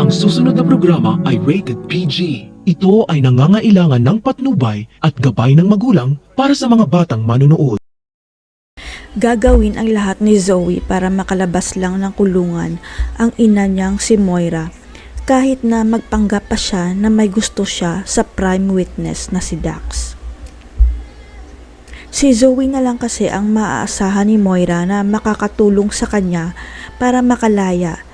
Ang susunod na programa ay rated PG. Ito ay nangangailangan ng patnubay at gabay ng magulang para sa mga batang manunood. Gagawin ang lahat ni Zoe para makalabas lang ng kulungan ang ina niyang si Moira, kahit na magpanggap pa siya na may gusto siya sa prime witness na si Dax. Si Zoe na lang kasi ang maaasahan ni Moira na makakatulong sa kanya para makalaya,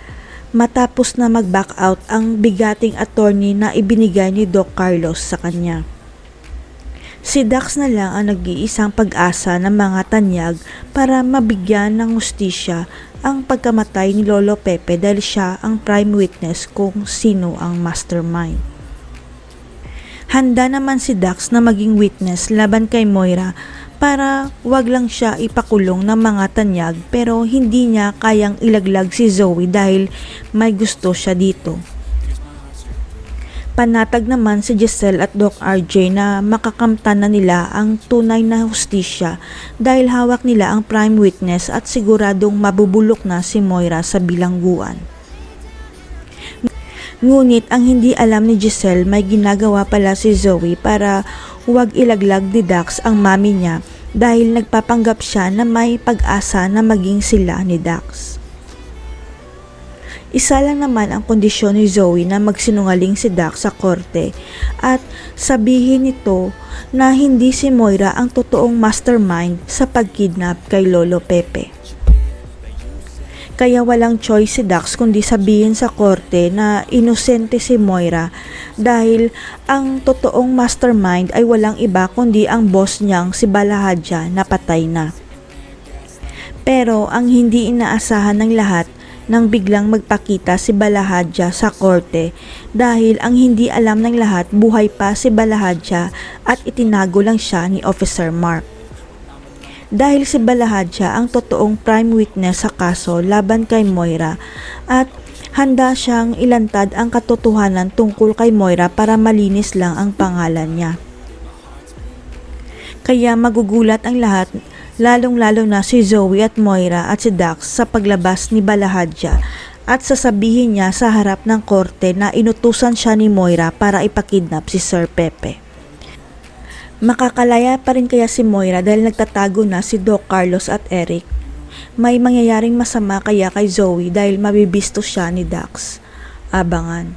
matapos na mag-back out ang bigating attorney na ibinigay ni Doc Carlos sa kanya. Si Dax na lang ang nag-iisang pag-asa ng mga tanyag para mabigyan ng hustisya ang pagkamatay ni Lolo Pepe dahil siya ang prime witness kung sino ang mastermind. Handa naman si Dax na maging witness laban kay Moira para wag lang siya ipakulong ng mga tanyag, pero hindi niya kayang ilaglag si Zoe dahil may gusto siya dito. Panatag naman si Giselle at Doc RJ na makakamtan na nila ang tunay na hustisya dahil hawak nila ang prime witness at siguradong mabubulok na si Moira sa bilangguan. Ngunit ang hindi alam ni Giselle, may ginagawa pala si Zoe para huwag ilaglag ni Dax ang mami niya dahil nagpapanggap siya na may pag-asa na maging sila ni Dax. Isa lang naman ang kondisyon ni Zoe na magsinungaling si Dax sa korte at sabihin nito na hindi si Moira ang totoong mastermind sa pagkidnap kay Lolo Pepe. Kaya walang choice si Dax kundi sabihin sa korte na inosente si Moira dahil ang totoong mastermind ay walang iba kundi ang boss niyang si Balahadja na patay na. Pero ang hindi inaasahan ng lahat nang biglang magpakita si Balahadja sa korte dahil ang hindi alam ng lahat, buhay pa si Balahadja at itinago lang siya ni Officer Mark. Dahil si Balahadja ang totoong prime witness sa kaso laban kay Moira at handa siyang ilantad ang katotohanan tungkol kay Moira para malinis lang ang pangalan niya. Kaya magugulat ang lahat, lalong-lalo na si Zoe at Moira at si Dax sa paglabas ni Balahadja at sasabihin niya sa harap ng korte na inutusan siya ni Moira para ipakidnap si Sir Pepe. Makakalaya pa rin kaya si Moira dahil nagtatago na si Doc Carlos at Eric? May mangyayaring masama kaya kay Zoe dahil mabibisto siya ni Dax? Abangan.